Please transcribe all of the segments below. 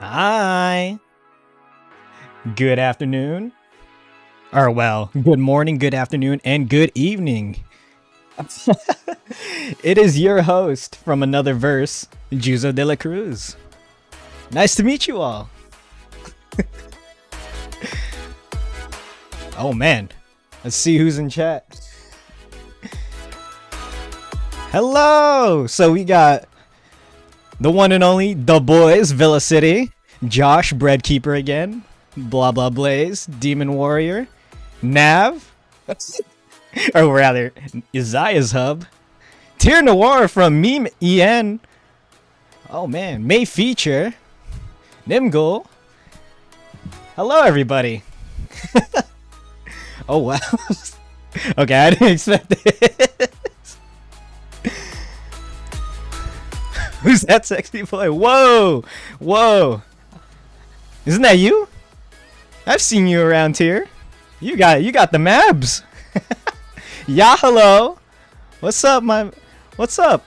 Hi. Good afternoon. Or, well, good morning, good afternoon, and good evening. It is your host from another verse, Juzo de la Cruz. Nice to meet you all. Oh, man. Let's see who's in chat. Hello! So we got the one and only The Boys, Villa City, Josh, Breadkeeper again, Blah Blah Blaze, Demon Warrior, Nav, or rather, Isaiah's Hub, Tier Noir from Meme EN, oh man, May Feature, Nimgul. Hello everybody. Oh wow. Okay, I didn't expect it. Who's that sexy boy? Whoa! Whoa! Isn't that you? I've seen you around here. You got the mabs. Yeah, hello. What's up, what's up?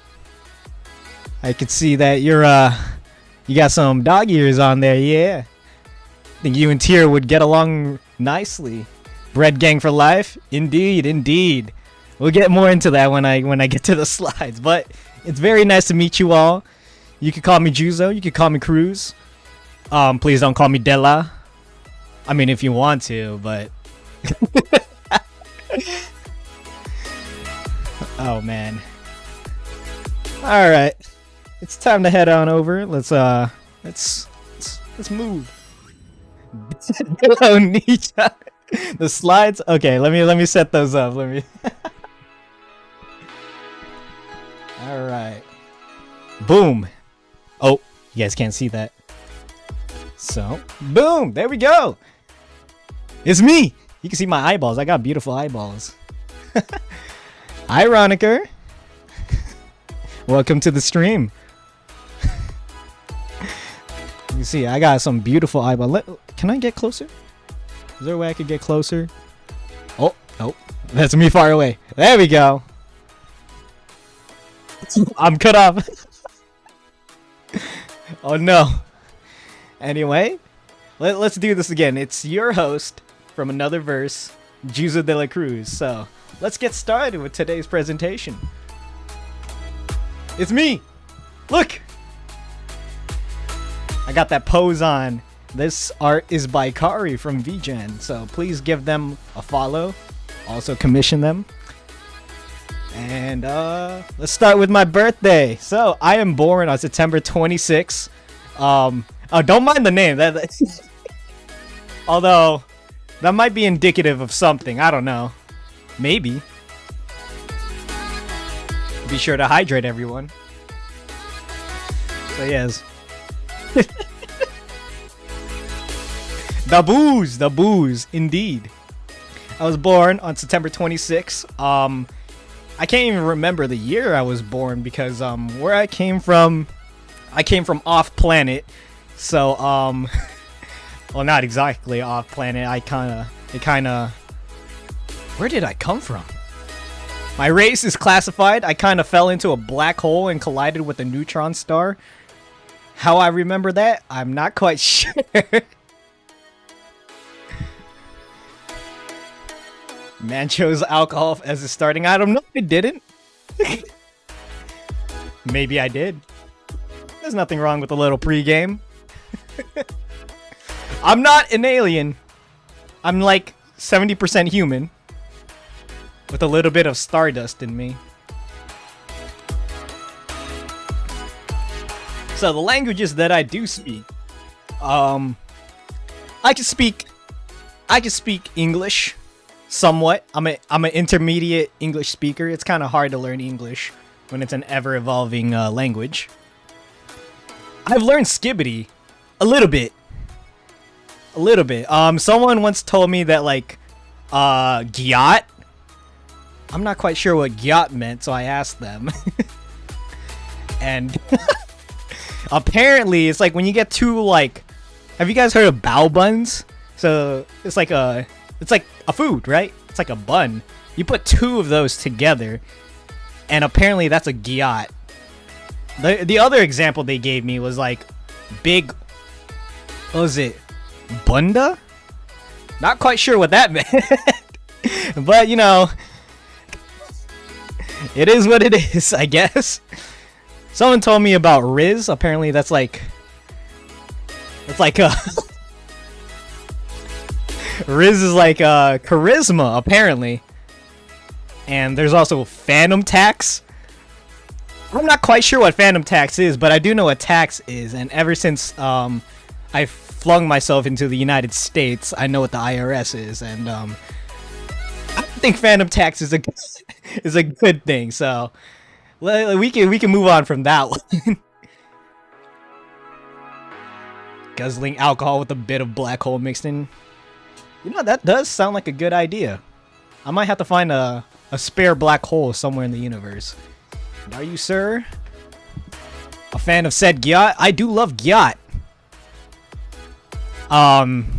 I could see that you got some dog ears on there, yeah. I think you and Tier would get along nicely. Bread gang for life? Indeed, indeed. We'll get more into that when I get to the slides, but it's very nice to meet you all. You can call me Juzo. You can call me Cruz. Please don't call me Della. I mean, if you want to, but... Oh, man. Alright. It's time to head on over. Let's move. Hello, Nietzsche. The slides? Okay, let me set those up. Let me... Alright. Boom. Oh, you guys can't see that. So, boom. There we go. It's me. You can see my eyeballs. I got beautiful eyeballs. Ironiker. Welcome to the stream. You see, I got some beautiful eyeballs. Can I get closer? Is there a way I could get closer? Oh, nope. That's me far away. There we go. I'm cut off. Oh no. Anyway, let's do this again. It's your host from another verse, Juzo de la Cruz. So let's get started with today's presentation. It's me. Look. I got that pose on. This art is by Kari from VGen, so please give them a follow. Also commission them. And let's start with my birthday. So I am born on September 26th. Oh, don't mind the name. Although that might be indicative of something. I don't know. Maybe. Be sure to hydrate, everyone. So yes. The booze, indeed. I was born on September 26th. I can't even remember the year I was born because where I came from off planet. So well, not exactly off planet. Where did I come from? My race is classified. I kind of fell into a black hole and collided with a neutron star. How I remember that, I'm not quite sure. Man chose alcohol as a starting item. No, I didn't. Maybe I did. There's nothing wrong with a little pregame. I'm not an alien. I'm like 70% human. With a little bit of stardust in me. So the languages that I do speak. I can speak English. Somewhat. I'm an intermediate English speaker. It's kind of hard to learn English when it's an ever-evolving language. I've learned Skibbity a little bit. Someone once told me that like gyat. I'm not quite sure what gyat meant, so I asked them. And apparently it's like when you get two like, have you guys heard of bao buns? So it's like a food, right? It's like a bun. You put two of those together, and apparently that's a gyat. The other example they gave me was like big, what was it? Bunda? Not quite sure what that meant. But you know, it is what it is, I guess. Someone told me about Riz. Apparently that's like a Riz is like charisma, apparently. And there's also Phantom Tax. I'm not quite sure what Phantom Tax is, but I do know what tax is. And ever since I flung myself into the United States, I know what the IRS is. And I think Phantom Tax is a good thing. So we can move on from that one. Guzzling alcohol with a bit of black hole mixed in. You know, that does sound like a good idea. I might have to find a spare black hole somewhere in the universe. And are you, sir, a fan of said gyat? I do love gyat. I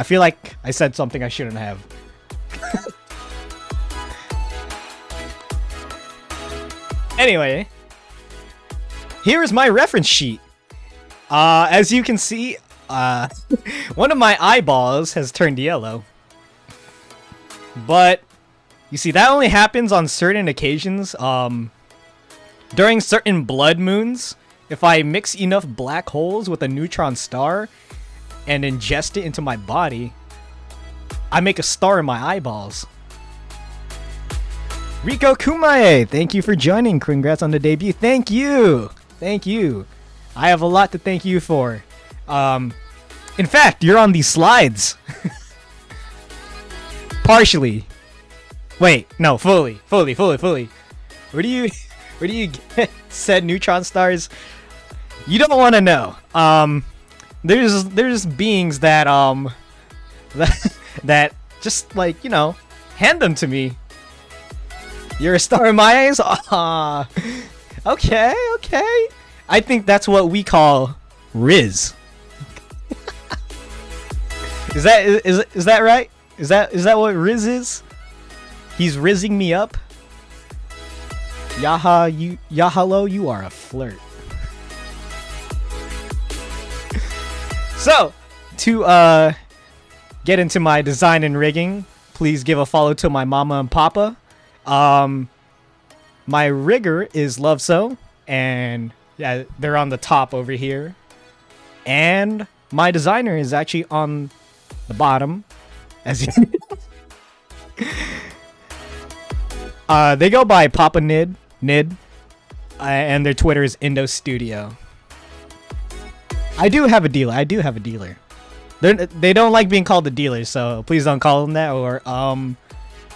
feel like I said something I shouldn't have. Anyway, here is my reference sheet. As you can see, one of my eyeballs has turned yellow. But you see, that only happens on certain occasions. During certain blood moons, if I mix enough black holes with a neutron star and ingest it into my body, I make a star in my eyeballs. Rico Kumae, thank you for joining. Congrats on the debut. Thank you. I have a lot to thank you for. In fact, you're on these slides. Partially. Wait, no, fully. Where do you get said neutron stars? You don't want to know. There's beings that that just like, you know, hand them to me. You're a star in my eyes? Okay. I think that's what we call Riz. Is that right? Is that what Riz is? He's rizzing me up. Yahalo, you are a flirt. So, to get into my design and rigging, please give a follow to my mama and papa. My rigger is Loavso, and yeah, they're on the top over here. And my designer is actually on the bottom, as you They go by Papa Nid, and their Twitter is INDOSstudio. I do have a dealer. They don't like being called the dealer, so please don't call them that, or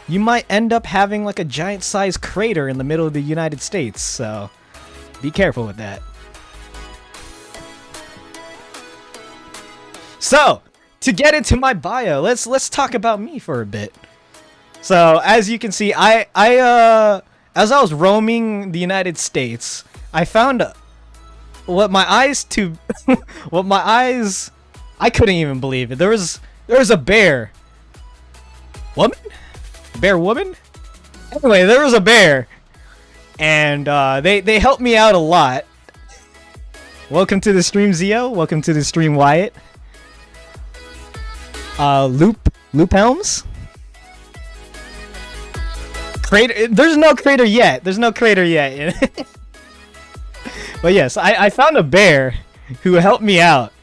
you might end up having like a giant-sized crater in the middle of the United States, so be careful with that. So, to get into my bio, let's talk about me for a bit. So, as you can see, as I was roaming the United States, I found what my eyes I couldn't even believe it. There was a bear woman? Bear woman? Anyway, there was a bear, and they helped me out a lot. Welcome to the stream, Zio. Welcome to the stream, Wyatt. Loop Helms. Crater. There's no crater yet. But yes, I found a bear who helped me out.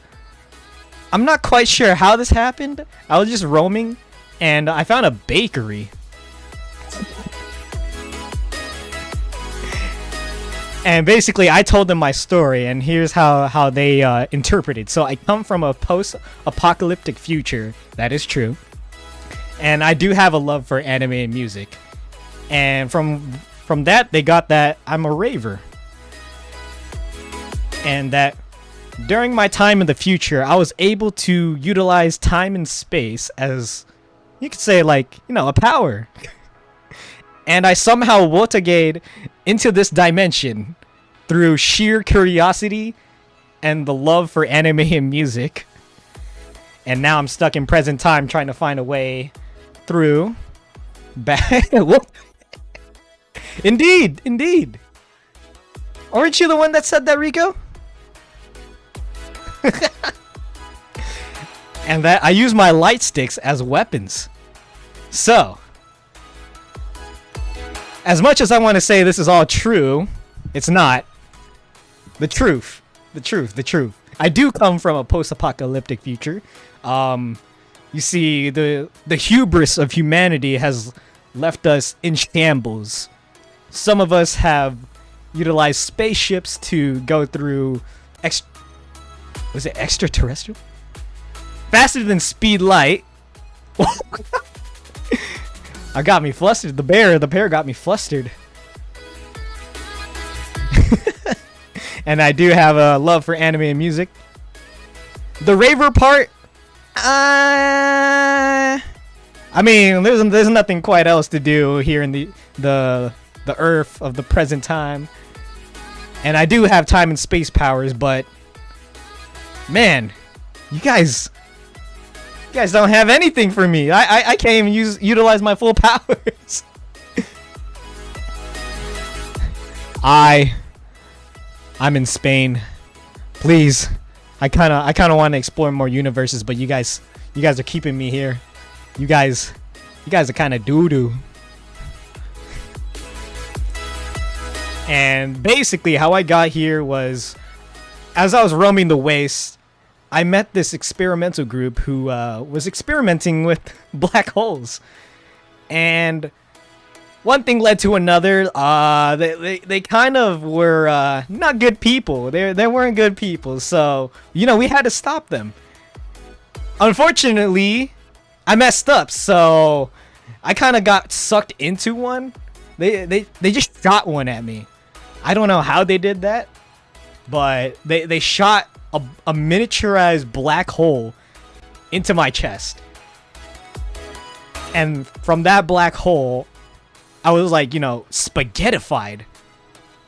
I'm not quite sure how this happened. I was just roaming, and I found a bakery. And basically, I told them my story, and here's how they interpreted. So I come from a post-apocalyptic future. That is true. And I do have a love for anime and music. And from that, they got that I'm a raver. And that during my time in the future, I was able to utilize time and space as, you could say, like, you know, a power. And I somehow wotaged into this dimension through sheer curiosity and the love for anime and music. And now I'm stuck in present time trying to find a way through back. Indeed. Aren't you the one that said that, Rico? And that I use my light sticks as weapons. So, as much as I want to say this is all true, it's not. The truth. I do come from a post-apocalyptic future. You see, the hubris of humanity has left us in shambles. Some of us have utilized spaceships to go through was it extraterrestrial? Faster than speed light. I got me flustered. The bear got me flustered. And I do have a love for anime and music. The raver part, I mean, there's nothing quite else to do here in the Earth of the present time. And I do have time and space powers, but man, you guys don't have anything for me. I can't even utilize my full powers. I'm in Spain. Please, I kind of want to explore more universes, but you guys are keeping me here. You guys are kind of doo-doo. And basically how I got here was, as I was roaming the waste, I met this experimental group who was experimenting with black holes. And one thing led to another. They kind of were not good people. They weren't good people. So, you know, we had to stop them. Unfortunately, I messed up. So I kind of got sucked into one. They just shot one at me. I don't know how they did that, but they shot a miniaturized black hole into my chest. And from that black hole, I was like, you know, spaghettified.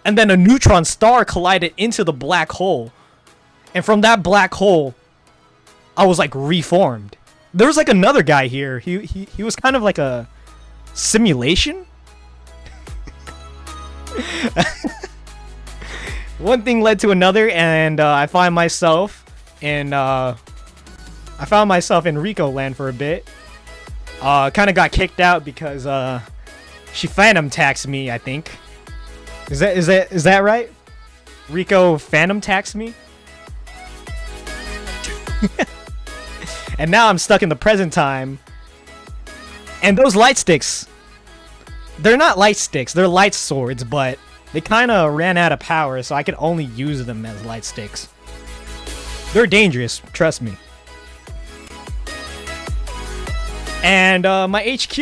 And then a neutron star collided into the black hole. And from that black hole, I was like reformed. There was like another guy here. He was kind of like a simulation. One thing led to another, and I found myself in Rico land for a bit. Kind of got kicked out because she phantom taxed me, I think. Is that right? Rico phantom taxed me. And now I'm stuck in the present time. And those light sticks, They're not light sticks, they're light swords, but they kind of ran out of power, so I could only use them as light sticks. They're dangerous, trust me. And my HQ,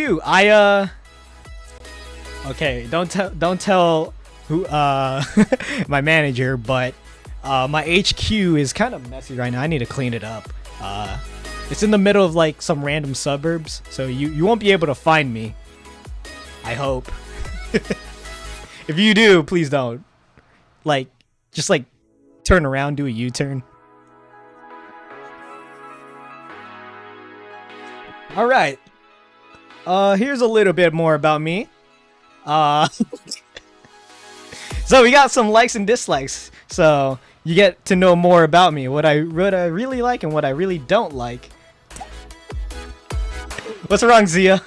okay, don't tell who my manager, but my HQ is kind of messy right now. I need to clean it up. It's in the middle of like some random suburbs, so you won't be able to find me. I hope. If you do, please don't. Like, just like turn around, do a U-turn. All right. Here's a little bit more about me. So we got some likes and dislikes. So you get to know more about me, what I really like and what I really don't like. What's wrong, Zia?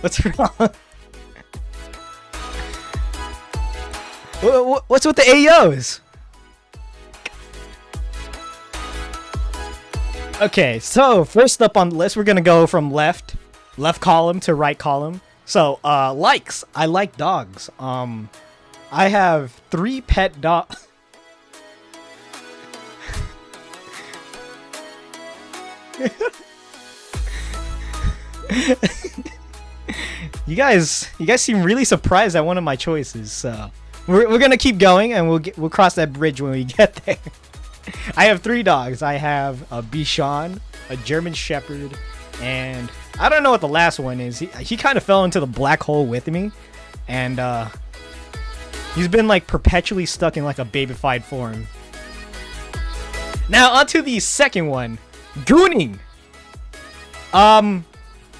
What's wrong? What's with the AOs? Okay, so first up on the list, we're gonna go from left column to right column. So, likes. I like dogs. I have 3 pet dogs. You guys seem really surprised at one of my choices. So we're gonna keep going, and we'll cross that bridge when we get there. I have 3 dogs. I have a Bichon, a German Shepherd, and I don't know what the last one is. He kind of fell into the black hole with me, and he's been like perpetually stuck in like a babyfied form. Now onto the second one, gooning.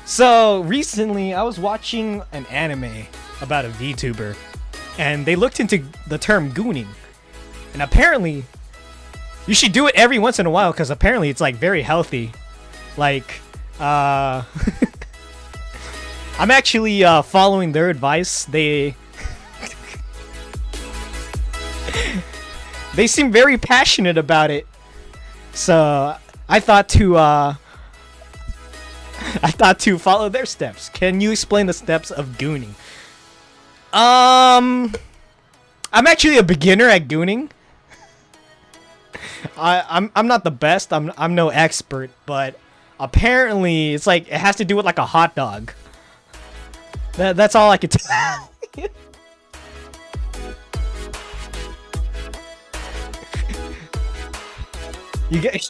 So recently I was watching an anime about a VTuber, and they looked into the term gooning, and apparently you should do it every once in a while because apparently it's like very healthy. Like, I'm actually following their advice. They seem very passionate about it, so I thought to follow their steps. Can you explain the steps of gooning? I'm actually a beginner at gooning. I'm not the best. I'm no expert, but apparently it's like it has to do with like a hot dog. That's all I could tell.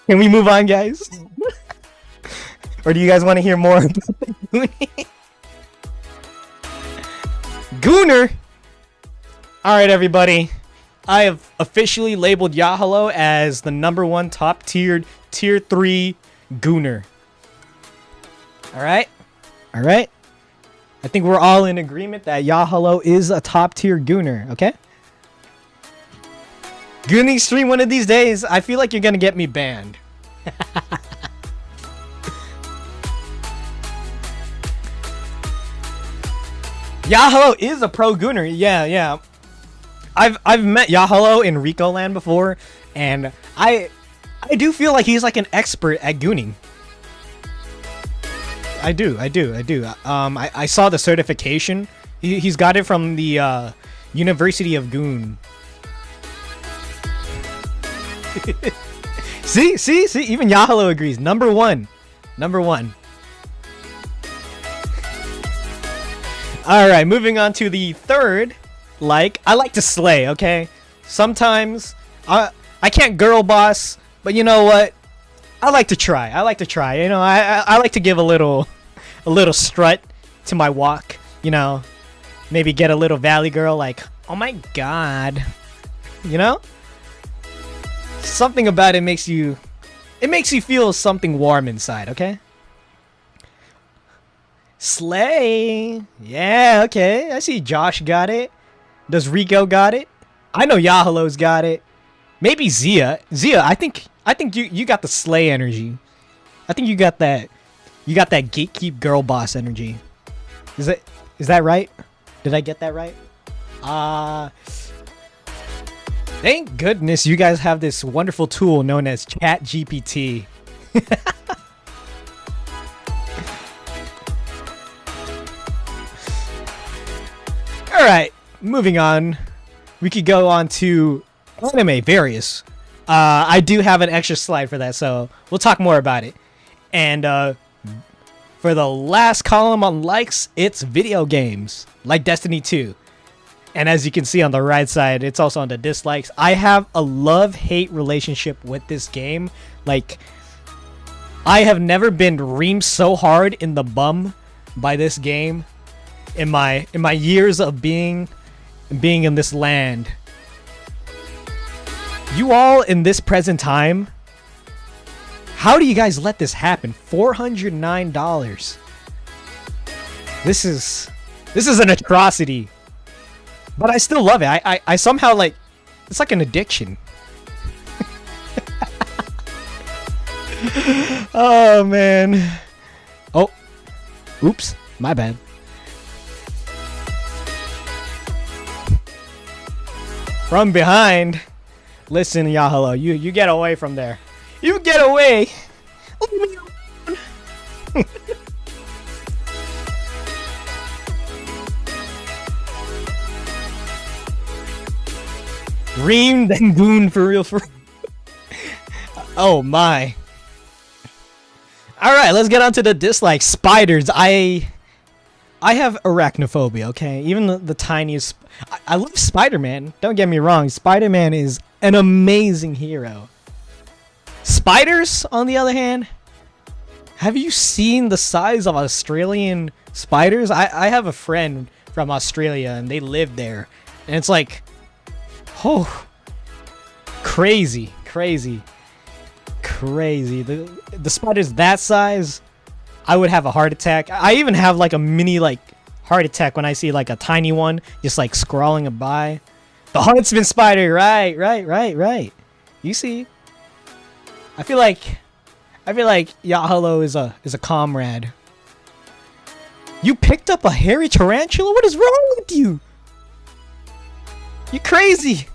Can we move on, guys? Or do you guys want to hear more about the gooning? Gooner. All right, everybody. I have officially labeled Yahalo as the #1 top tiered tier 3 gooner. All right? All right? I think we're all in agreement that Yahalo is a top tier gooner, okay? Gooning stream one of these days, I feel like you're going to get me banned. Yahalo is a pro gooner. Yeah. I've met Yahalo in Rico Land before, and I do feel like he's like an expert at gooning. I do. I saw the certification. He's got it from the University of Goon. See, even Yahalo agrees. #1. All right, moving on to the third. Like, I like to slay, okay? Sometimes I can't girl boss, but you know what? I like to try. You know, I like to give a little strut to my walk, you know? Maybe get a little valley girl like, "Oh my god." You know? Something about it makes you feel something warm inside, okay? Slay. Yeah, okay. I see Josh got it. Does Rico got it? I know Yahalo's got it. Maybe Zia. I think you got the slay energy. I think you got that gatekeep girl boss energy. Is that right? Did I get that right? Thank goodness you guys have this wonderful tool known as ChatGPT. right, moving on. We could go on to anime various. I do have an extra slide for that, so we'll talk more about it. And for the last column on likes, it's video games like Destiny 2. And as you can see on the right side, it's also on the dislikes. I have a love-hate relationship with this game. Like, I have never been reamed so hard in the bum by this game in my years of being in this land. You all in this present time, how do you guys let this happen? $409. This is an atrocity. But I still love it. I somehow, like, it's like an addiction. Oh man. Oh. Oops. My bad. From behind. Listen, Yahalo, you get away from there. You get away. Leave me alone. Reamed and goon for real. Oh my. Alright, let's get on to the dislikes. Spiders. I have arachnophobia, okay? Even the tiniest... I love Spider-Man. Don't get me wrong. Spider-Man is an amazing hero. Spiders, on the other hand, have you seen the size of Australian spiders? I have a friend from Australia, and they live there. And it's like... Oh, crazy. The spider's that size, I would have a heart attack. I even have like a mini like heart attack when I see like a tiny one just like scrawling by. The huntsman spider, right. You see, I feel like Yahalo is a comrade. You picked up a hairy tarantula? What is wrong with you? You crazy.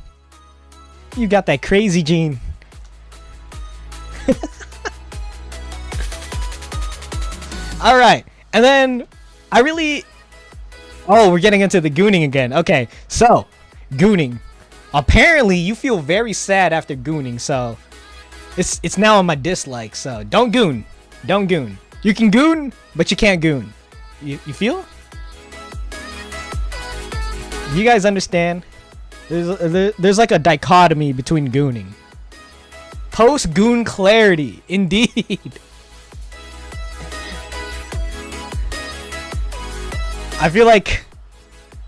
You got that crazy gene. Alright. And then oh, we're getting into the gooning again. Okay. So, gooning. Apparently, you feel very sad after gooning. So, it's now on my dislike. So, don't goon. Don't goon. You can goon, but you can't goon. You feel? You guys understand? There's like a dichotomy between gooning. Post-goon clarity, indeed. I feel like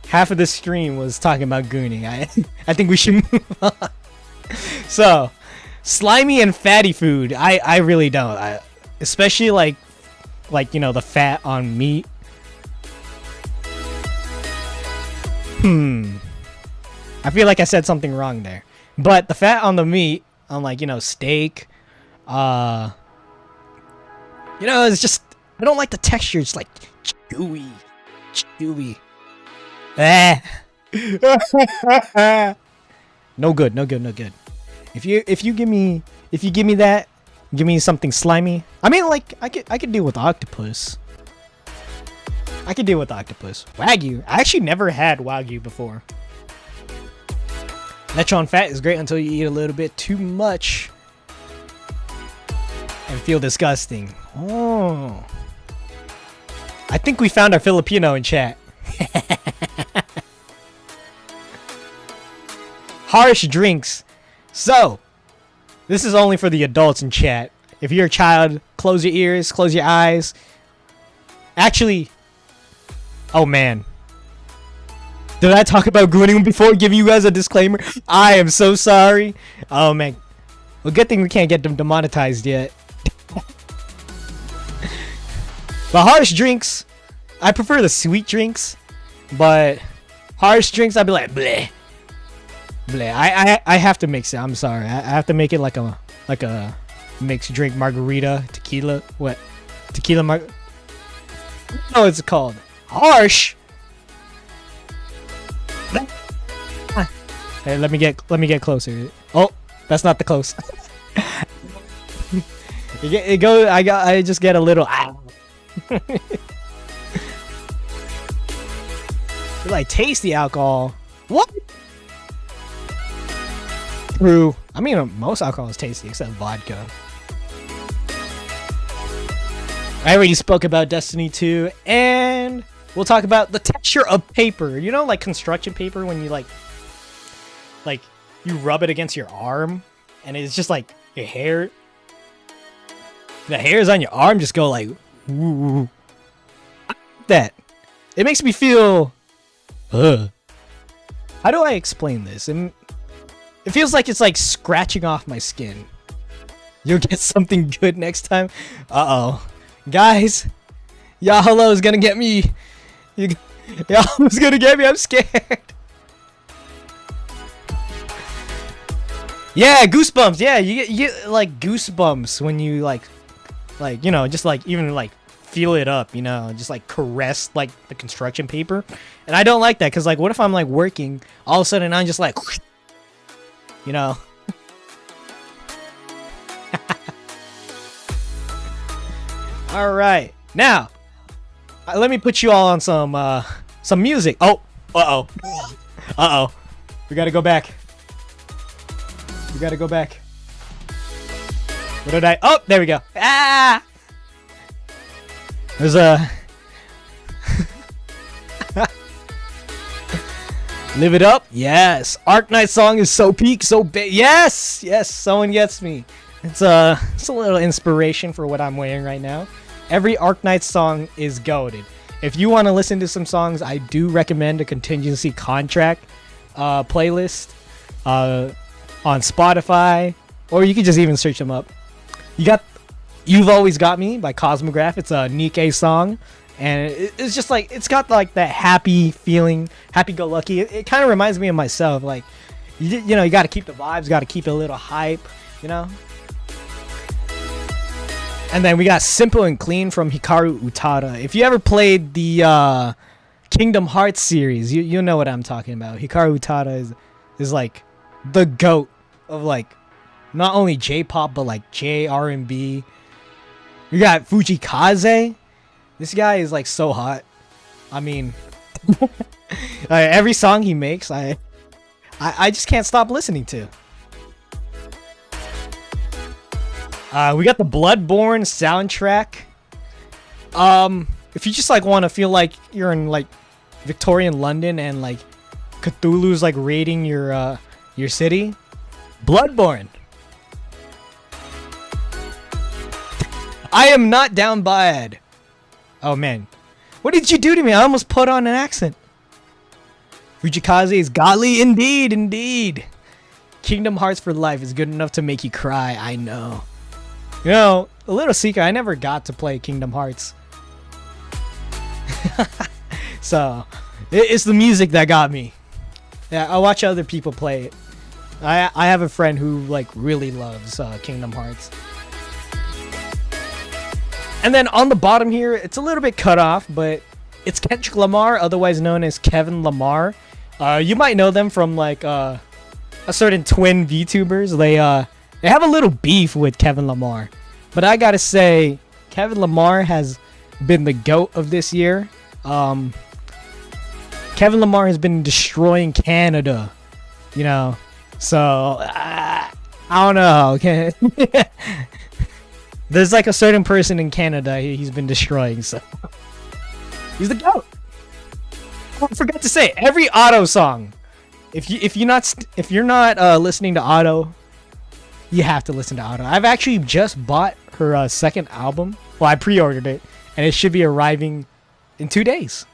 half of the stream was talking about gooning. I think we should move on. So, slimy and fatty food. I really don't. Especially like you know, the fat on meat. I feel like I said something wrong there. But the fat on the meat, on like, you know, steak, you know, it's just, I don't like the texture. It's like chewy. No good. If you give me that, give me something slimy. I mean, like, I could deal with octopus. Wagyu. I actually never had Wagyu before. Lechon fat is great until you eat a little bit too much and feel disgusting. Oh. I think we found our Filipino in chat. Harsh drinks. So, this is only for the adults in chat. If you're a child, close your ears, close your eyes. Actually, oh man. Did I talk about gooning before giving you guys a disclaimer? I am so sorry. Oh man. Well, good thing we can't get them demonetized yet. But harsh drinks, I prefer the sweet drinks. But harsh drinks, I'd be like, bleh. I have to mix it. I'm sorry. I have to make it like a mixed drink margarita, tequila. What? Tequila No, it's called harsh. Hey, let me get closer. Oh, that's not the close. It go. I just get a little. Like like tasty alcohol. What? True. I mean, most alcohol is tasty except vodka. I already spoke about Destiny 2, and we'll talk about the texture of paper. You know, like construction paper when you like you rub it against your arm, and it's just like your hair. The hairs on your arm just go like, ooh. That. It makes me feel. How do I explain this? It feels like it's like scratching off my skin. You'll get something good next time. Uh-oh. Guys, Yahalo is gonna get me. Yahalo's gonna get me. I'm scared. Yeah, goosebumps. Yeah, you get like goosebumps when you like you know, just like even like feel it up, you know, just like caress like the construction paper. And I don't like that because like what if I'm like working, all of a sudden I'm just like, you know. All right, now let me put you all on some music. Oh, we gotta go back. What did I? Oh, there we go. Ah, there's a live it up. Yes, Arknight song is so peak, so big. Yes, someone gets me. It's a little inspiration for what I'm wearing right now. Every Arknight song is goated. If you want to listen to some songs, I do recommend a contingency contract playlist on Spotify, or you can just even search them up. You got You've Always Got Me by Cosmograph. It's a Nikkei song, and it's just like, it's got like that happy feeling, happy-go-lucky. It kind of reminds me of myself. Like, you know, you got to keep the vibes, got to keep it a little hype, you know. And then we got Simple and Clean from Hikaru Utada. If you ever played the Kingdom Hearts series, you know what I'm talking about. Hikaru Utada is like the GOAT of like not only J-pop but like J-R&B. You got Fujikaze. This guy is like so hot. I mean, every song he makes, I just can't stop listening to. We got the Bloodborne soundtrack. If you just like want to feel like you're in like Victorian London and like Cthulhu's like raiding your city, Bloodborne. I am not down bad. Oh man, what did you do to me? I almost put on an accent. Fujikaze is godly indeed. Kingdom Hearts for life is good enough to make you cry. I know. You know, a little secret, I never got to play Kingdom Hearts. So, it's the music that got me. Yeah, I watch other people play it. I have a friend who, like, really loves Kingdom Hearts. And then on the bottom here, it's a little bit cut off, but it's Kendrick Lamar, otherwise known as Kevin Lamar. You might know them from, like, a certain twin VTubers. They have a little beef with Kevin Lamar. But I gotta say, Kevin Lamar has been the GOAT of this year. Kevin Lamar has been destroying Canada. You know? So, I don't know. Okay. There's like a certain person in Canada he's been destroying. So, he's the GOAT. Oh, I forgot to say, every Otto song. If you're not listening to Otto, you have to listen to Otto. I've actually just bought her second album. Well, I pre-ordered it, and it should be arriving in 2 days.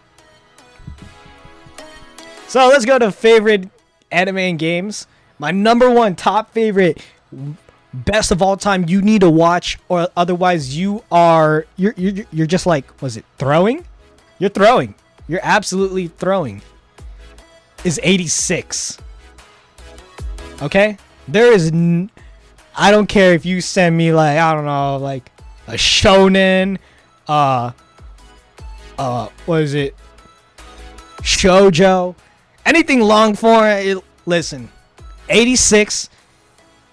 So let's go to favorite anime and games. My number one top favorite, best of all time. You need to watch, or otherwise you're just like, was it throwing? You're throwing. You're absolutely throwing. Is 86. Okay? There is I don't care if you send me like, I don't know, like a shonen, what is it? Shoujo, anything long form. Listen, 86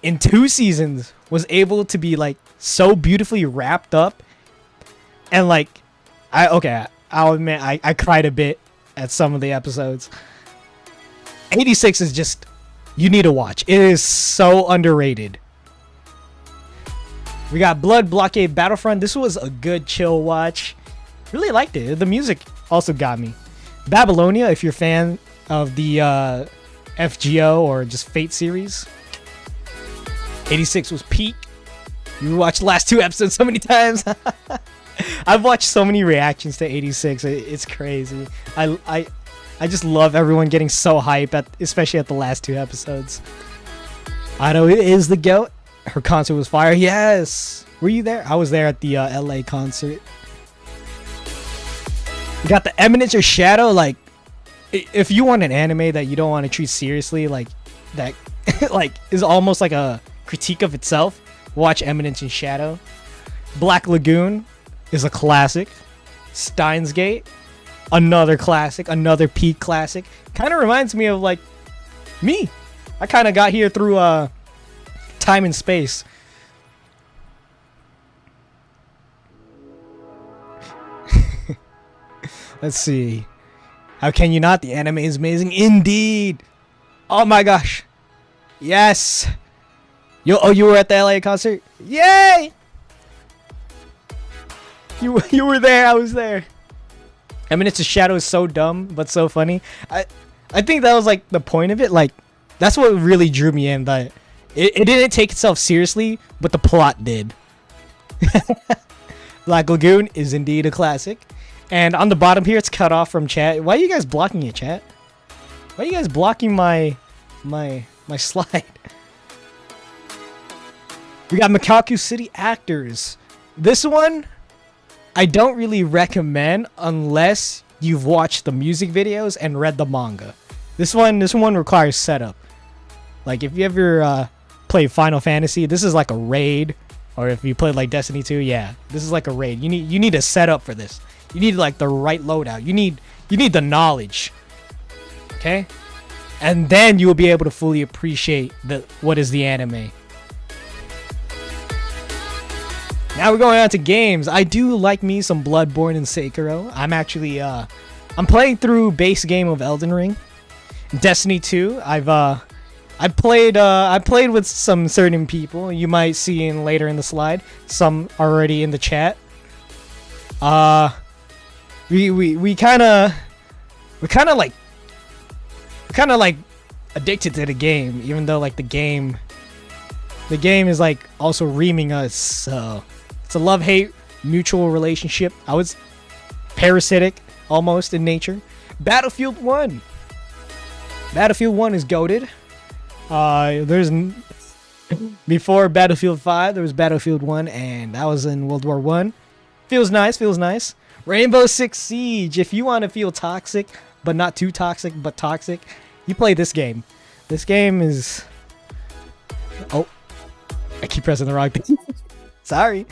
in 2 seasons was able to be like so beautifully wrapped up, and like I'll admit I cried a bit at some of the episodes. 86 is just, you need to watch. It is so underrated. We got Blood Blockade Battlefront. This was a good chill watch. Really liked it. The music also got me. Babylonia, if you're a fan of the FGO or just Fate series. 86 was peak. You watched the last 2 episodes so many times. I've watched so many reactions to 86. It's crazy. I just love everyone getting so hype, especially at the last 2 episodes. Ito is the GOAT. Her concert was fire. Yes. Were you there? I was there at the LA concert. We got the Eminence or Shadow. Like, if you want an anime that you don't want to treat seriously, like that, like is almost like a critique of itself, watch Eminence and Shadow. Black Lagoon is a classic. Steins Gate, another classic, another peak classic. Kind of reminds me of like me. I kind of got here through time and space. Let's see. How can you not? The anime is amazing indeed. Oh my gosh. Yes. You were at the LA concert? Yay! You were there. I was there. I mean, it's a Shadow is so dumb but so funny. I think that was like the point of it. Like, that's what really drew me in. That it didn't take itself seriously, but the plot did. Black Lagoon is indeed a classic. And on the bottom here, it's cut off from chat. Why are you guys blocking it, chat? Why are you guys blocking my slide? We got Makaku City Actors. This one, I don't really recommend unless you've watched the music videos and read the manga. This one requires setup. Like if you ever play Final Fantasy, this is like a raid. Or if you played like Destiny 2, yeah, this is like a raid. You need a setup for this. You need like the right loadout. You need the knowledge. Okay? And then you will be able to fully appreciate what is the anime. Now we're going on to games. I do like me some Bloodborne and Sekiro. I'm actually I'm playing through base game of Elden Ring. Destiny 2. I played with some certain people. You might see in later in the slide. Some already in the chat. We kind of like addicted to the game, even though like the game is like also reaming us. So it's a love-hate mutual relationship. I was parasitic almost in nature. Battlefield 1. Battlefield 1 is goated. Before Battlefield 5, there was Battlefield 1, and that was in World War 1. Feels nice. Rainbow Six Siege. If you want to feel toxic, but not too toxic, but toxic, you play this game. This game is... Oh, I keep pressing the wrong thing. Sorry.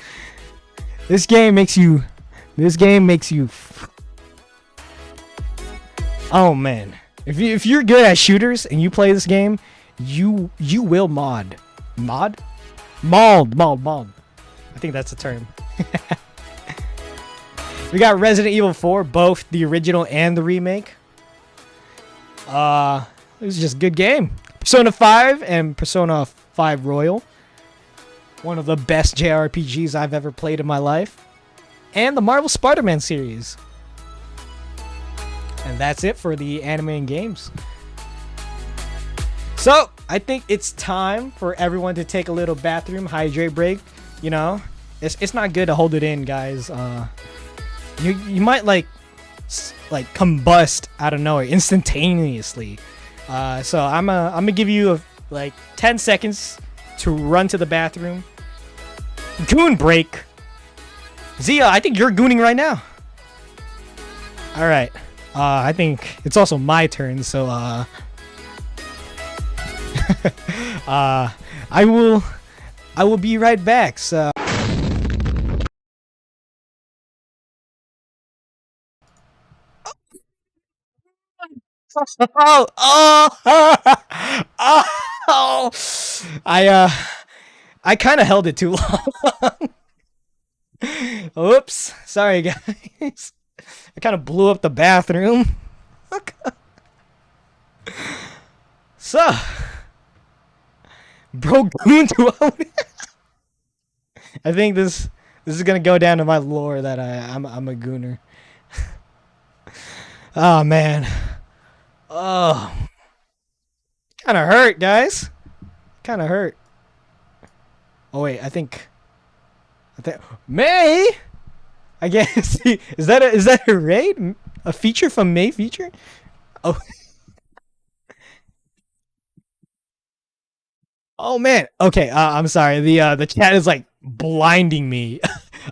This game makes you... Oh, man. If you're good at shooters and you play this game, you will mod. Mod? Mauled. I think that's the term. We got Resident Evil 4, both the original and the remake. It was just a good game. Persona 5 and Persona 5 Royal. One of the best JRPGs I've ever played in my life. And the Marvel Spider-Man series. And that's it for the anime and games. So, I think it's time for everyone to take a little bathroom hydrate break. You know, it's not good to hold it in, guys. You might like combust out of nowhere instantaneously. So I'm gonna give you like 10 seconds to run to the bathroom. Goon break. Zia, I think you're gooning right now. All right. I think it's also my turn. So I will be right back. So. I kind of held it too long. Oops, sorry guys. I kind of blew up the bathroom. So, bro, goon to I think this is gonna go down to my lore that I'm a gooner. Oh man. Oh, kind of hurt, guys. Kind of hurt. Oh wait, I think May. I guess is that a raid? A feature from May feature? Oh. Oh man. Okay. I'm sorry. The chat is like blinding me.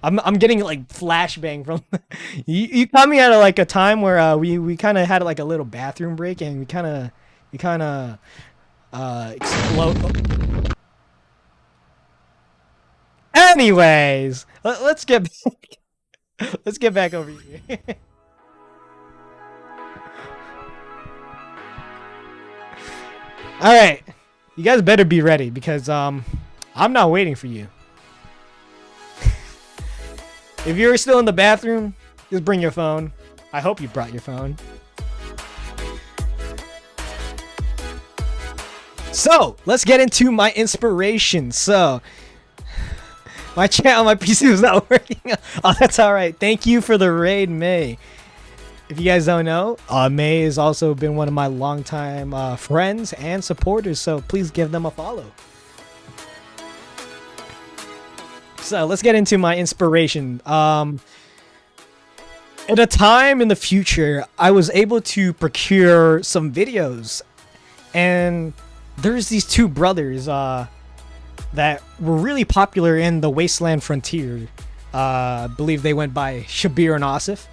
I'm getting like flashbang from. You caught me at like a time where we kind of had like a little bathroom break and we kind of explode. Anyways, let's get back. Let's get back over here. All right. You guys better be ready because I'm not waiting for you. If you're still in the bathroom, just bring your phone. I hope you brought your phone. So, let's get into my inspiration. So, my chat on my PC was not working. Oh, that's alright. Thank you for the raid, May. If you guys don't know, May has also been one of my longtime friends and supporters, so please give them a follow. So let's get into my inspiration. At a time in the future, I was able to procure some videos, and there's these two brothers that were really popular in the Wasteland Frontier. I believe they went by Shabir and Asif.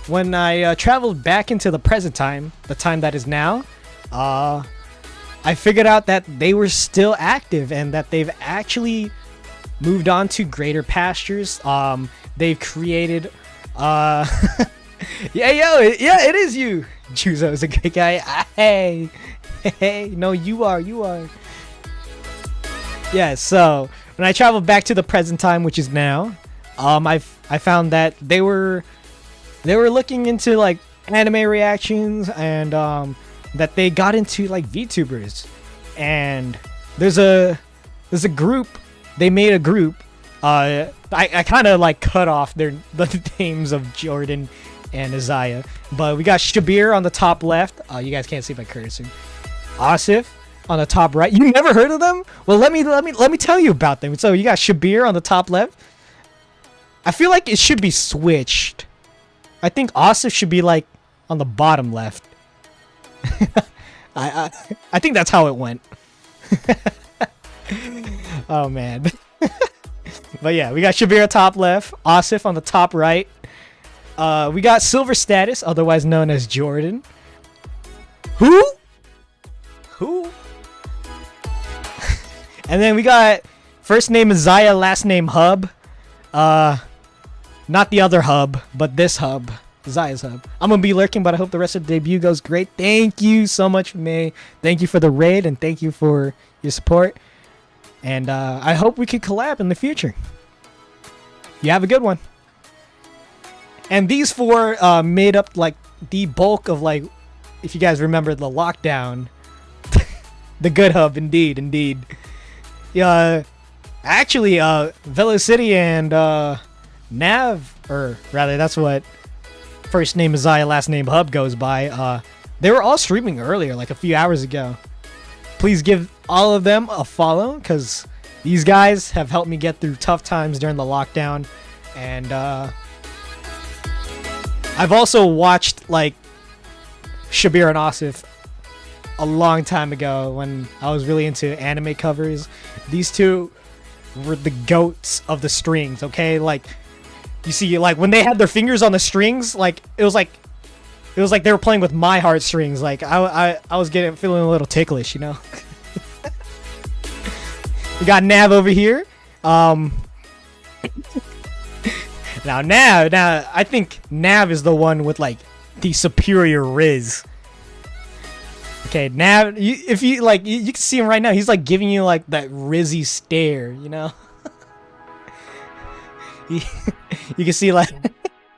When I traveled back into the present time, the time that is now, I figured out that they were still active and that they've actually moved on to greater pastures. They've created, yeah, it is you. Juzo is a great guy. Hey, no, you are. Yeah, so when I traveled back to the present time, which is now, I found that they were looking into like anime reactions and that they got into like VTubers, and there's a group. They made a group. I kind of like cut off the names of Jordan and Isaiah, but we got Shabir on the top left. You guys can't see my cursor. Asif on the top right. You never heard of them? Well, let me tell you about them. So you got Shabir on the top left. I feel like it should be switched. I think Asif should be like on the bottom left. I think that's how it went. Oh man. But yeah, we got Shabir top left, Asif on the top right. We got Silver Status, otherwise known as Jordan. Who? And then we got first name Isaiah, last name Hub. Not the other hub, but this hub. Isaiah's hub. I'm gonna be lurking, but I hope the rest of the debut goes great. Thank you so much, May. Thank you for the raid, and thank you for your support. And I hope we could collab in the future. You have a good one. And these four made up like the bulk of like, if you guys remember the lockdown, the good hub, indeed. Yeah, actually, Velocity and Nav, or rather, that's what first name Isaiah, last name Hub goes by. They were all streaming earlier, like a few hours ago. Please give all of them a follow, because these guys have helped me get through tough times during the lockdown. And I've also watched like Shabir and Asif a long time ago when I was really into anime covers. These two were the goats of the strings, okay? Like, you see, like when they had their fingers on the strings, like it was like they were playing with my heartstrings. Like I was feeling a little ticklish, you know. We got Nav over here. Now I think Nav is the one with like the superior Riz. Okay, Nav, if you like, you can see him right now. He's like giving you like that Rizzy stare, you know. You can see like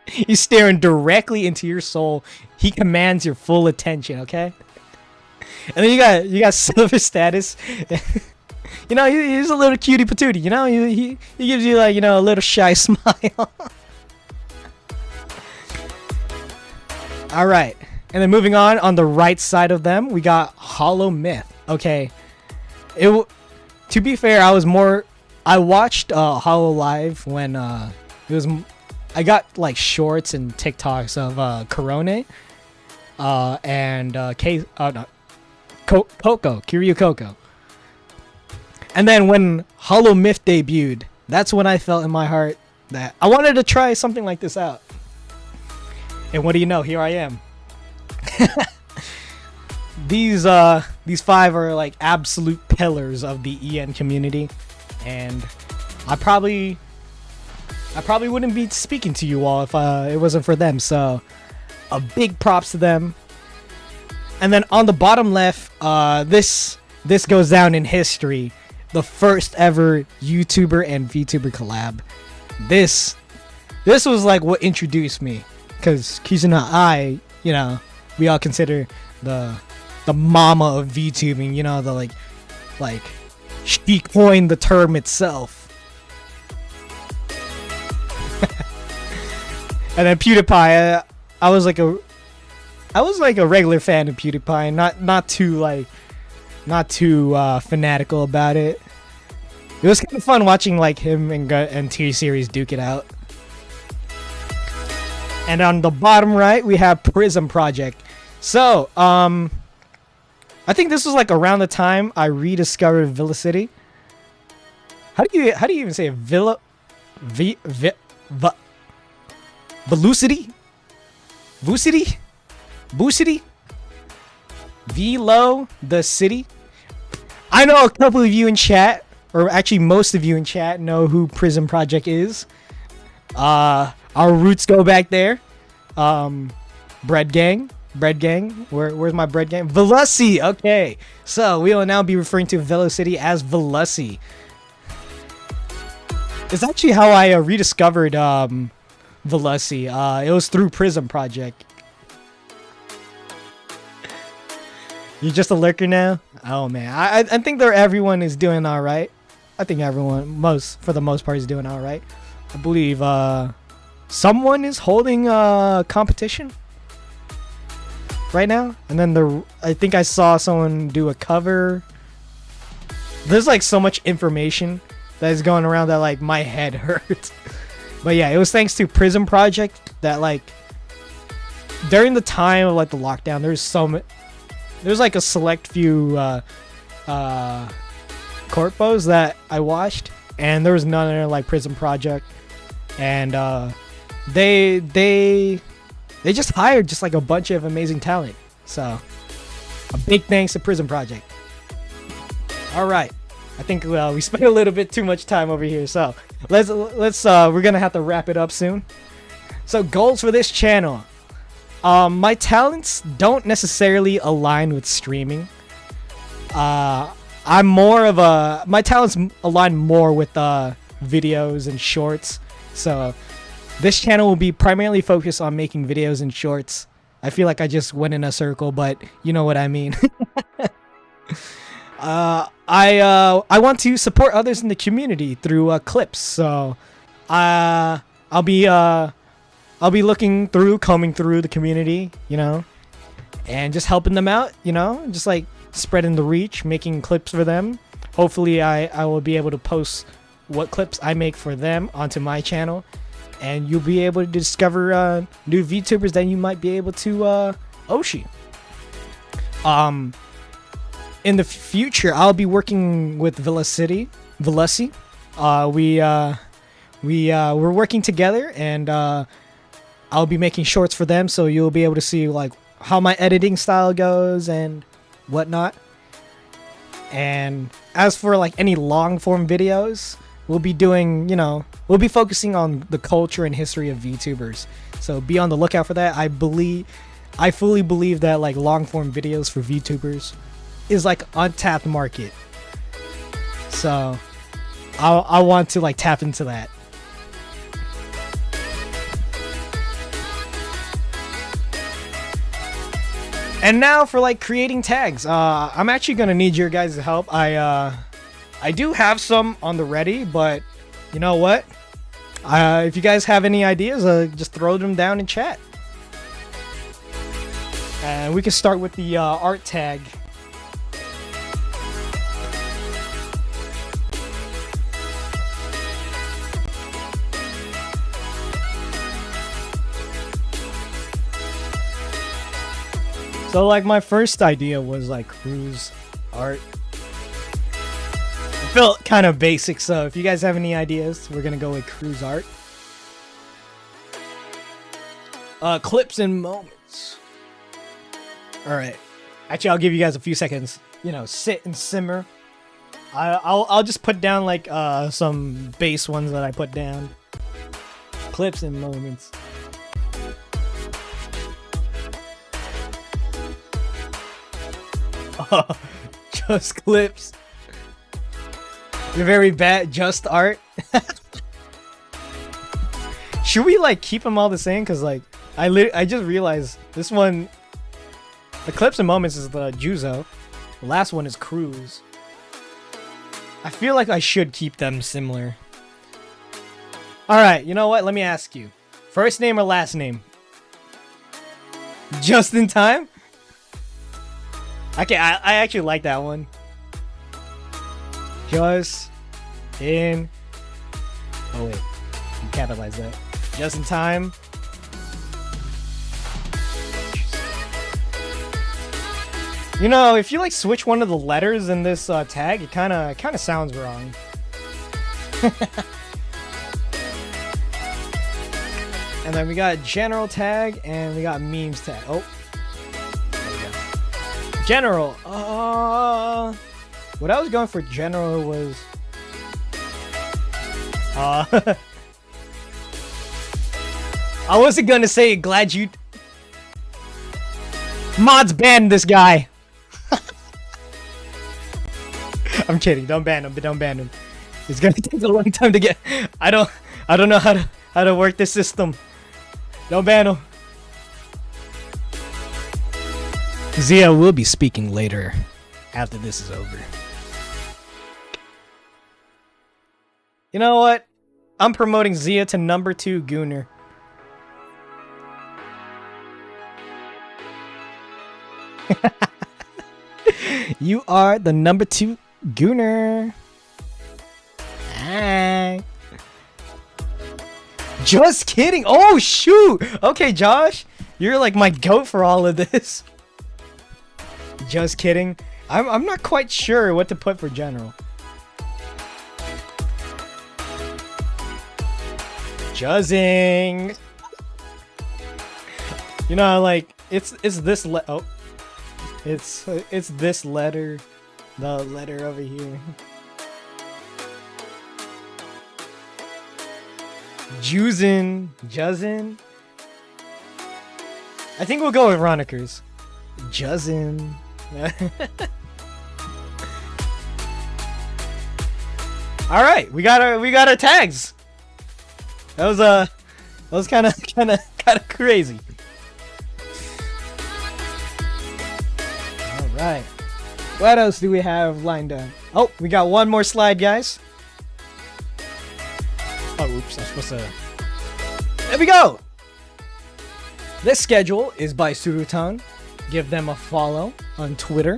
He's staring directly into your soul. He commands your full attention, okay? And then you got silver status. You know, he's a little cutie patootie, you know? He gives you like, you know, a little shy smile. Alright. And then moving on the right side of them, we got Hollow Myth. Okay. To be fair, I watched Hollow Live when it was, I got like shorts and TikToks of Korone and Coco, Kiryu Coco. And then when Hollow Myth debuted, that's when I felt in my heart that I wanted to try something like this out. And what do you know? Here I am. These 5 are like absolute pillars of the EN community, and I probably wouldn't be speaking to you all if it wasn't for them. So a big props to them. And then on the bottom left, this goes down in history. The first ever YouTuber and VTuber collab. This was like what introduced me, because Kizuna, you know, we all consider the mama of VTubing, you know, the like she coined the term itself. And then PewDiePie, I was like a regular fan of PewDiePie, not too fanatical about it. It was kind of fun watching like him and T-Series duke it out. And on the bottom right, we have Prism Project. So, I think this was like around the time I rediscovered Villa City. How do you even say it? Velocity? Vucity? Boocity? Velo the city? I know a couple of you in chat, or actually most of you in chat, know who Prism Project is. Our roots go back there. Bread Gang. Where's my Bread Gang? Veloci. Okay, so we will now be referring to Velocity as Veloci. It's actually how I rediscovered Veloci. It was through Prism Project. You're just a lurker now? Oh man, I think everyone is doing all right. I think everyone, for the most part, is doing all right. I believe someone is holding a competition right now, and then I think I saw someone do a cover. There's like so much information that is going around that like my head hurts. But yeah, it was thanks to Prism Project that like during the time of like the lockdown, there's like a select few corpos that I watched, and there was none other like Prism Project, and they just hired just like a bunch of amazing talent. So a big thanks to Prism Project. All right, I think we spent a little bit too much time over here, so let's we're gonna have to wrap it up soon. So goals for this channel. My talents don't necessarily align with streaming. I'm more of my talents align more with videos and shorts. So this channel will be primarily focused on making videos and shorts. I feel like I just went in a circle, but you know what I mean. I want to support others in the community through clips. So I'll be combing through the community, you know, and just helping them out, you know, just like spreading the reach, making clips for them. Hopefully I will be able to post what clips I make for them onto my channel, and you'll be able to discover new VTubers that you might be able to Oshi. In the future, I'll be working with Veloci. We're working together, and I'll be making shorts for them, so you'll be able to see like how my editing style goes and whatnot. And as for like any long form videos, we'll be doing, you know, we'll be focusing on the culture and history of VTubers. So be on the lookout for that. I fully believe that like long form videos for VTubers is like untapped market. So I want to like tap into that. And now for like creating tags. I'm actually gonna need your guys' help. I do have some on the ready, but you know what? If you guys have any ideas, just throw them down in chat. And we can start with the art tag. So like my first idea was like Cruz art. It felt kind of basic, so if you guys have any ideas, we're gonna go with Cruz art. Clips and moments. Alright. Actually, I'll give you guys a few seconds. You know, sit and simmer. I'll just put down like some base ones that I put down. Clips and moments. Just clips. You're very bad. Just art. Should we like keep them all the same? Cause like I just realized this one, the clips and moments is the Juzo. The last one is Cruz. I feel like I should keep them similar. All right, you know what? Let me ask you. First name or last name? Just in time? Okay, I actually like that one. Just in... Oh wait, you capitalize that. Just in time. You know, if you like switch one of the letters in this tag, it kind of sounds wrong. And then we got general tag and we got memes tag. Oh. General. What I was going for general was I wasn't gonna say glad you mods banned this guy. I'm kidding. Don't ban him. But don't ban him. It's gonna take a long time to get. I don't know how to work this system. Don't ban him. Zia will be speaking later after this is over. You know what? I'm promoting Zia to number 2 Gooner. You are the number 2 Gooner. Hi. Just kidding. Oh shoot. Okay, Josh, you're like my goat for all of this. Just kidding. I'm not quite sure what to put for general. Juzzing. You know, like it's this it's this letter, the letter over here. Juzzin. I think we'll go with Ronikers. Juzzin. All right, we got our tags. That was kind of crazy. All right, what else do we have lined up? Oh, we got one more slide, guys. Oh, oops, I'm supposed to. There we go. This schedule is by Surutan. Give them a follow on Twitter.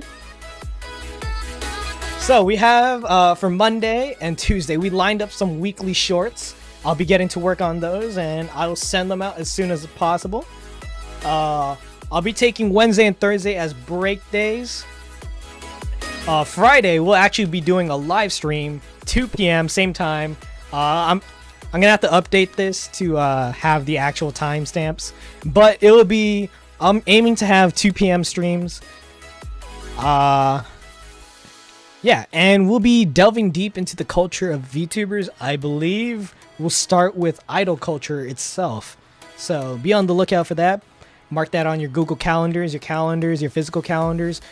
So we have for Monday and Tuesday, we lined up some weekly shorts. I'll be getting to work on those and I'll send them out as soon as possible. I'll be taking Wednesday and Thursday as break days. Friday, we'll actually be doing a live stream, 2 p.m. same time. I'm gonna have to update this to have the actual timestamps, but it will be. I'm aiming to have 2 p.m. streams. Yeah, and we'll be delving deep into the culture of VTubers. I believe we'll start with idol culture itself. So be on the lookout for that. Mark that on your Google calendars, your physical calendars.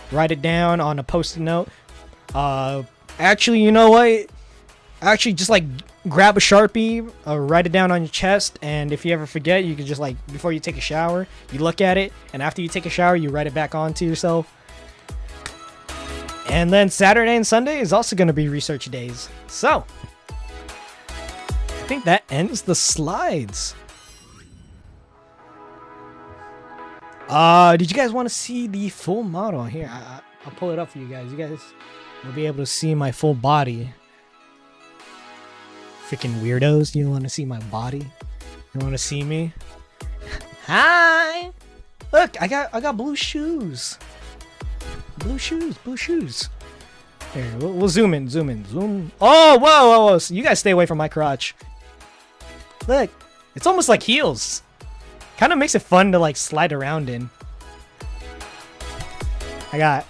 Write it down on a post-it note. Actually, you know what? Actually, just like grab a Sharpie, write it down on your chest, and if you ever forget, you can just like before you take a shower, you look at it, and after you take a shower, you write it back onto yourself. And then Saturday and Sunday is also going to be research days. So, I think that ends the slides. Did you guys want to see the full model? Here, I'll pull it up for you guys. You guys will be able to see my full body. Freaking weirdos, you want to see my body? You want to see me? Hi! Look, I got blue shoes. Blue shoes. Here, we'll zoom in. Oh, whoa. So you guys stay away from my crotch. Look, it's almost like heels. Kind of makes it fun to like slide around in. Look at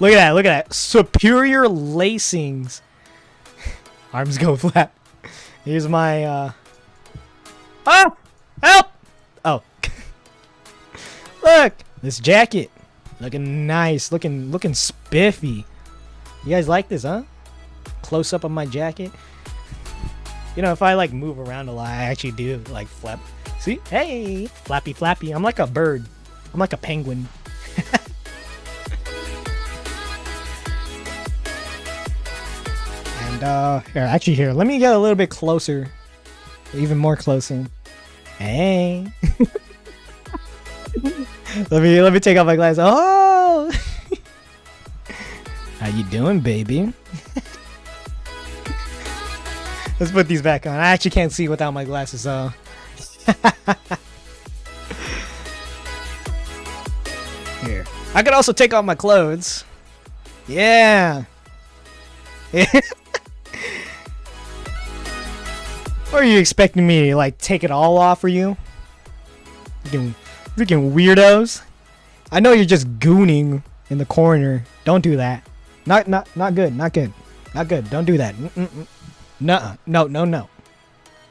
that. Superior lacings. Arms go flat. Here's my, oh! Help! Oh. Look! This jacket. Looking nice. Looking spiffy. You guys like this, huh? Close up on my jacket. You know, if I like move around a lot, I actually do like flap. See? Hey! Flappy. I'm like a bird. I'm like a penguin. And here, let me get a little bit closer. Even more closer. Hey. let me take off my glasses. Oh. How you doing, baby? Let's put these back on. I actually can't see without my glasses, so. Here. I could also take off my clothes. Yeah. Or are you expecting me to like take it all off for you? Freaking weirdos. I know you're just gooning in the corner. Don't do that. Not good. Don't do that. No.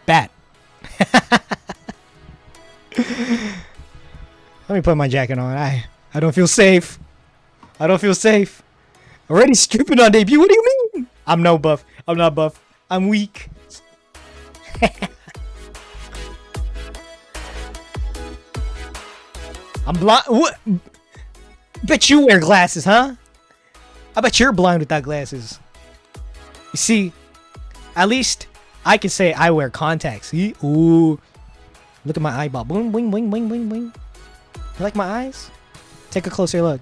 Bad. Let me put my jacket on. I don't feel safe. Already stripping on debut. What do you mean? I'm no buff. I'm not buff. I'm weak. I'm blind. What? Bet you wear glasses, huh? I bet you're blind without glasses. You see, at least I can say I wear contacts. See? Ooh. Look at my eyeball. Boom, boing, boing, boing, boing, boing. You like my eyes? Take a closer look.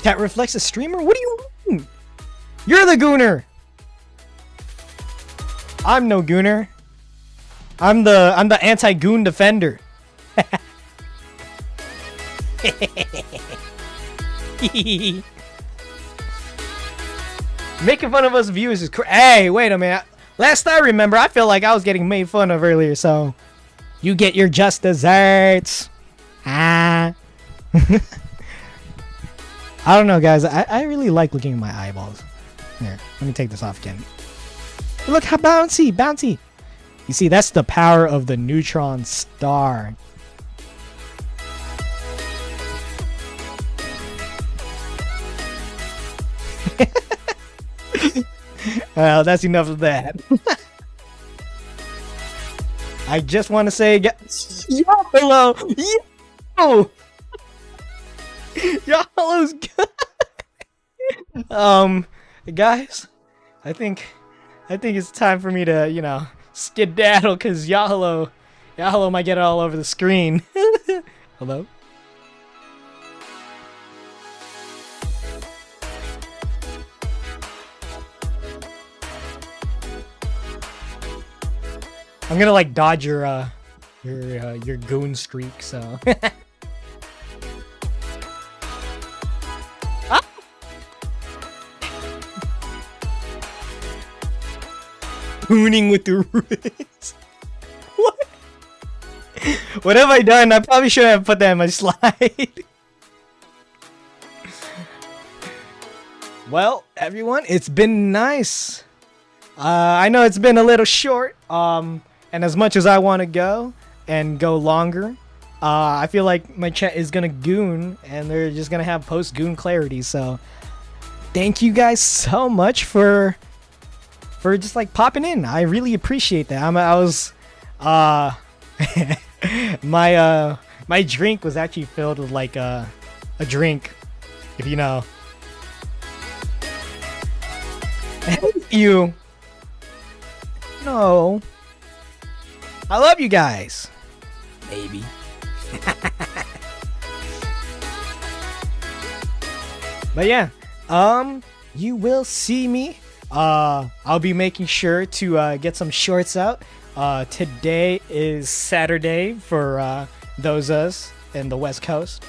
Chat reflects a streamer? What do you mean? You're the gooner. I'm no gooner. I'm the anti-goon defender. Making fun of us viewers is hey, wait a minute. Last I remember, I feel like I was getting made fun of earlier, so you get your just desserts. Ah. I don't know, guys. I really like looking at my eyeballs. Here, let me take this off again. Look how bouncy. You see, that's the power of the neutron star. Well, that's enough of that. I just want to say, hello, yo, hello's good. Guys, I think it's time for me to, you know, skedaddle, cause Yahalo might get it all over the screen. Hello. I'm gonna like dodge your goon streak, so. Ah! Gooning with the roots. What? What have I done? I probably should have put that in my slide. Well, everyone, it's been nice I know it's been a little short. And as much as I want to go and go longer, I feel like my chat is gonna goon, and they're just gonna have post goon clarity. So thank you guys so much for just like popping in. I really appreciate that. I was my drink was actually filled with like a drink, if you know. You. No. I love you guys. Maybe. But yeah, you will see me. I'll be making sure to get some shorts out. Today is Saturday for those of us in the West Coast.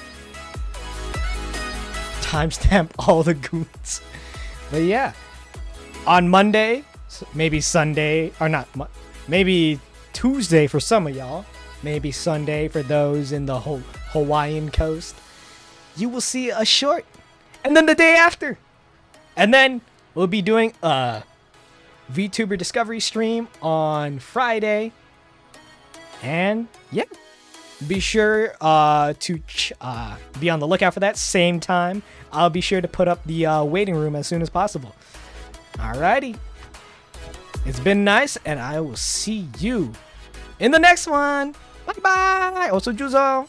Timestamp all the goons. But yeah, on Monday, maybe Sunday, or not, maybe Tuesday for some of y'all, maybe Sunday for those in the Hawaiian coast, you will see a short. And then the day after, and then we'll be doing a VTuber Discovery stream on Friday. And yeah, be sure to be on the lookout for that same time. I'll be sure to put up the waiting room as soon as possible. Alrighty. It's been nice, and I will see you in the next one. Bye bye. Also, Juzo.